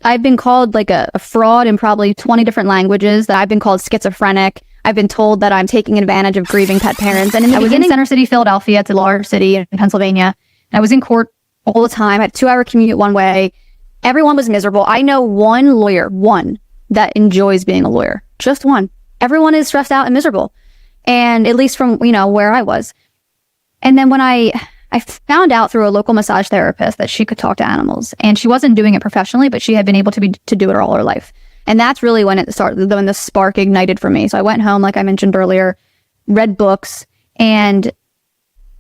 I've been called like a fraud in probably 20 different languages, that I've been called schizophrenic. I've been told that I'm taking advantage of grieving pet parents. And I was in Center City, Philadelphia. It's a large city in Pennsylvania. And I was in court all the time. I had a 2-hour commute one way. Everyone was miserable. I know one lawyer, that enjoys being a lawyer. Just one. Everyone is stressed out and miserable. And at least from, where I was. And then when I found out through a local massage therapist that she could talk to animals, and she wasn't doing it professionally, but she had been able to do it all her life. And that's really when it started, when the spark ignited for me. So I went home, like I mentioned earlier, read books, and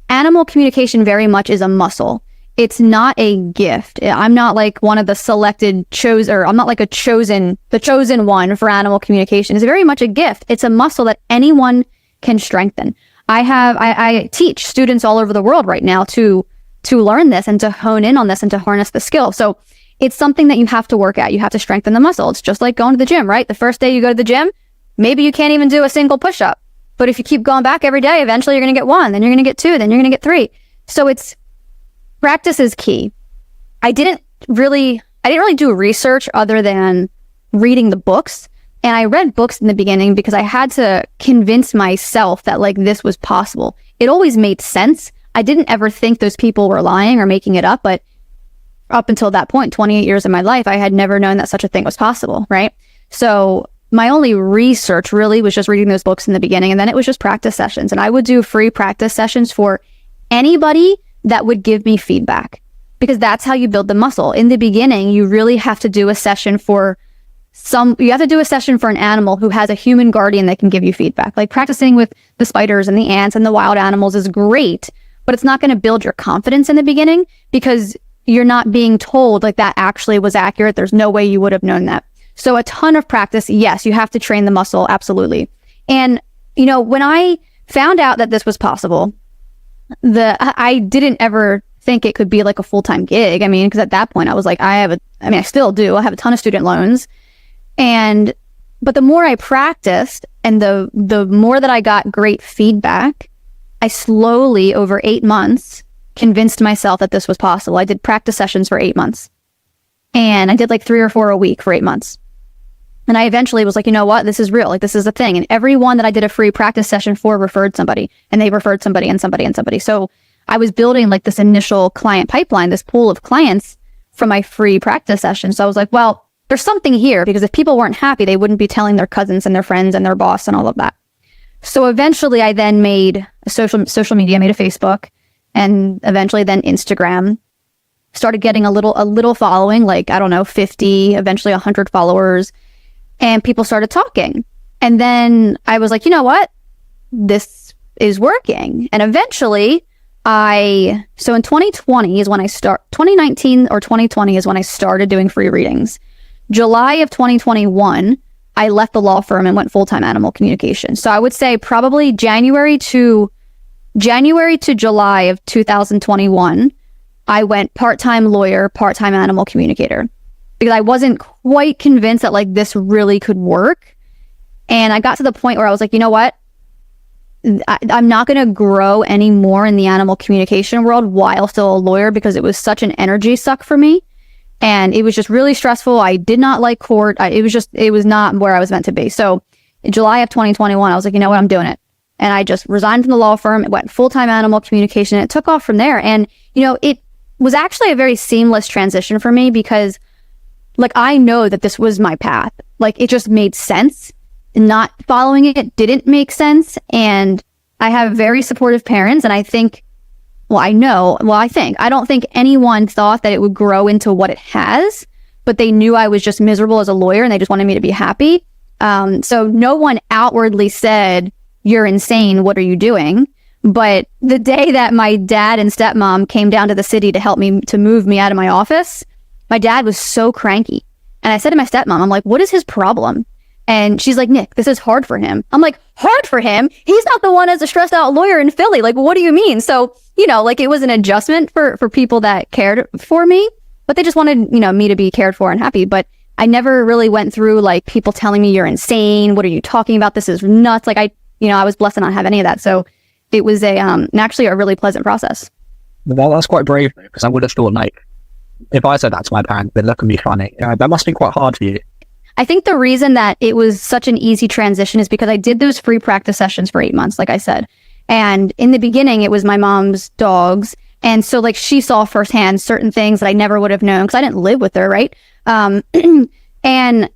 animal communication very much is a muscle. It's not a gift. I'm not like one of the selected I'm not like the chosen one for animal communication. It's very much a gift. It's a muscle that anyone can strengthen. I teach students all over the world right now to learn this and to hone in on this and to harness the skill. So it's something that you have to work at. You have to strengthen the muscle. It's just like going to the gym, right? The first day you go to the gym, maybe you can't even do a single push-up. But if you keep going back every day, eventually you're going to get 1, then you're going to get 2, then you're going to get 3. So practice is key. I didn't really do research other than reading the books. And I read books in the beginning because I had to convince myself that like this was possible. It always made sense. I didn't ever think those people were lying or making it up, but up until that point, 28 years of my life, I had never known that such a thing was possible, right? So my only research really was just reading those books in the beginning, and then it was just practice sessions. And I would do free practice sessions for anybody that would give me feedback, because that's how you build the muscle. In the beginning, you really have to do a session for an animal who has a human guardian that can give you feedback. Like practicing with the spiders and the ants and the wild animals is great, but it's not going to build your confidence in the beginning because you're not being told like that actually was accurate. There's no way you would have known that. So a ton of practice. Yes, you have to train the muscle. Absolutely. And, when I found out that this was possible, I didn't ever think it could be like a full-time gig. I mean, because at that point I was like, I still do. I have a ton of student loans. But the more I practiced and the more that I got great feedback, I slowly, over 8 months, convinced myself that this was possible. I did practice sessions for 8 months. And I did like 3 or 4 a week for 8 months. And I eventually was like, you know what? This is real. Like, this is a thing. And everyone that I did a free practice session for referred somebody. And they referred somebody and somebody and somebody. So I was building like this initial client pipeline, this pool of clients from my free practice session. So I was like, well, there's something here, because if people weren't happy, they wouldn't be telling their cousins and their friends and their boss and all of that. So eventually I then made a social media, made a Facebook, and eventually then Instagram. Started getting a little following, like, 50, eventually 100 followers, and people started talking. And then I was like, you know what? This is working. And eventually so in 2019 or 2020 is when I started doing free readings. July of 2021, I left the law firm and went full-time animal communication. So I would say probably January to July of 2021, I went part-time lawyer, part-time animal communicator, because I wasn't quite convinced that like this really could work. And I got to the point where I was like, you know what? I'm not going to grow anymore in the animal communication world while still a lawyer, because it was such an energy suck for me. And it was just really stressful. I did not like court. It was not where I was meant to be. So in July of 2021, I was like, you know what? I'm doing it. And I just resigned from the law firm. It went full-time animal communication. And it took off from there. And, it was actually a very seamless transition for me, because like, I know that this was my path. Like, it just made sense. Not following it didn't make sense. And I have very supportive parents. And I don't think anyone thought that it would grow into what it has, but they knew I was just miserable as a lawyer and they just wanted me to be happy. So no one outwardly said, "You're insane. What are you doing?" But the day that my dad and stepmom came down to the city to move me out of my office, my dad was so cranky. And I said to my stepmom, I'm like, "What is his problem?" And she's like, "Nick, this is hard for him." I'm like, "Hard for him? He's not the one as a stressed out lawyer in Philly. Like, what do you mean?" So, like, it was an adjustment for people that cared for me, but they just wanted, me to be cared for and happy. But I never really went through like people telling me, "You're insane. What are you talking about? This is nuts." Like, I was blessed to not have any of that. So it was actually a really pleasant process. Well, that's quite brave, because I would have thought like, if I said that to my parents, they'd look at me funny. That must be quite hard for you. I think the reason that it was such an easy transition is because I did those free practice sessions for 8 months, like I said. And in the beginning, it was my mom's dogs. And so like she saw firsthand certain things that I never would have known because I didn't live with her, right? And,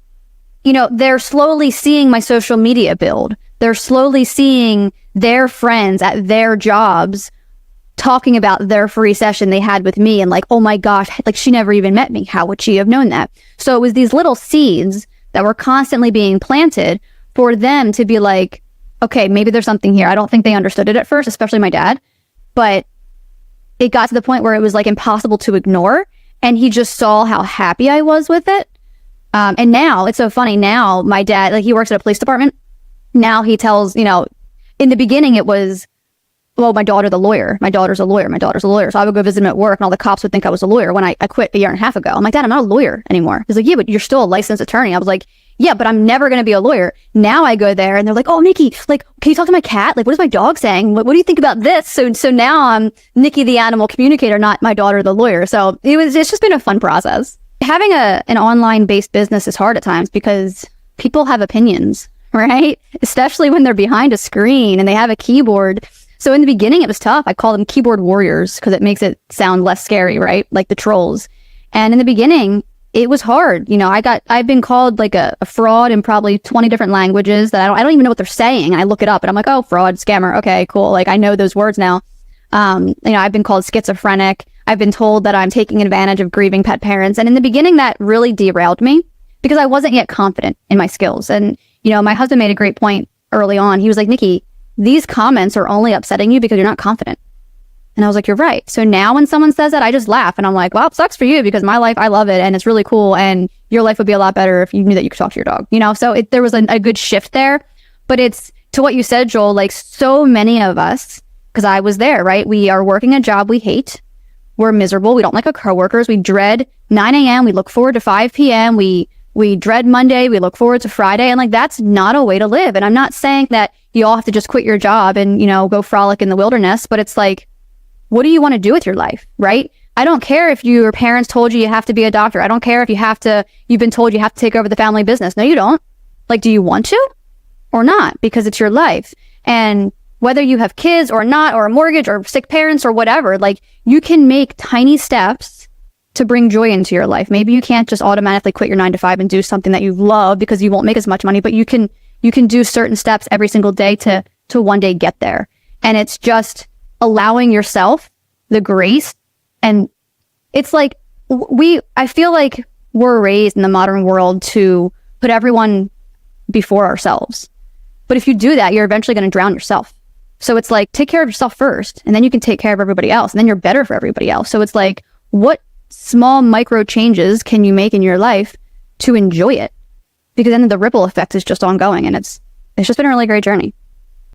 you know, they're slowly seeing my social media build. They're slowly seeing their friends at their jobs talking about their free session they had with me and like, oh my gosh, like she never even met me. How would she have known that? So it was these little seeds that were constantly being planted for them to be like, okay, maybe there's something here. I don't think they understood it at first, especially my dad, but it got to the point where it was like impossible to ignore. And he just saw how happy I was with it. And now it's so funny. Now my dad, like he works at a police department. Now he tells, you know, in the beginning it was, well, my daughter's a lawyer. My daughter's a lawyer. My daughter's a lawyer. So I would go visit him at work and all the cops would think I was a lawyer when I quit a year and a half ago. I'm like, Dad, I'm not a lawyer anymore. He's like, yeah, but you're still a licensed attorney. I was like, yeah, but I'm never going to be a lawyer. Now I go there and they're like, oh, Nikki, like, can you talk to my cat? Like, what is my dog saying? What do you think about this? So now I'm Nikki, the animal communicator, not my daughter, the lawyer. So it's just been a fun process. Having an online based business is hard at times because people have opinions, right? Especially when they're behind a screen and they have a keyboard. So in the beginning, it was tough. I call them keyboard warriors because it makes it sound less scary, right? Like the trolls. And in the beginning, it was hard. You know, I've been called like a fraud in probably 20 different languages that I don't even know what they're saying. I look it up and I'm like, oh, fraud, scammer. Okay, cool. Like I know those words now. You know, I've been called schizophrenic. I've been told that I'm taking advantage of grieving pet parents. And in the beginning, that really derailed me because I wasn't yet confident in my skills. And, you know, my husband made a great point early on. He was like, Nikki, these comments are only upsetting you because you're not confident. And I was like, you're right. So now when someone says that, I just laugh and I'm like, well, it sucks for you because my life, I love it and it's really cool. And your life would be a lot better if you knew that you could talk to your dog, you know? So there was a good shift there, but it's to what you said, Joel, like so many of us, because I was there, right? We are working a job we hate. We're miserable. We don't like our coworkers. We dread 9 a.m. We look forward to 5 p.m. We dread Monday. We look forward to Friday. And like, that's not a way to live. And I'm not saying that you all have to just quit your job and, you know, go frolic in the wilderness, but it's like, what do you want to do with your life, right? I don't care if your parents told you have to be a doctor. I don't care if you've been told you have to take over the family business. No, you don't. Like, do you want to or not? Because it's your life. And whether you have kids or not, or a mortgage or sick parents or whatever, like you can make tiny steps to bring joy into your life. Maybe you can't just automatically quit your 9 to 5 and do something that you love because you won't make as much money, but you can do certain steps every single day to one day get there. And it's just allowing yourself the grace. And it's like, I feel like we're raised in the modern world to put everyone before ourselves. But if you do that, you're eventually going to drown yourself. So it's like, take care of yourself first, and then you can take care of everybody else, and then you're better for everybody else. So it's like, what small micro changes can you make in your life to enjoy it? Because then the ripple effect is just ongoing, and it's just been a really great journey.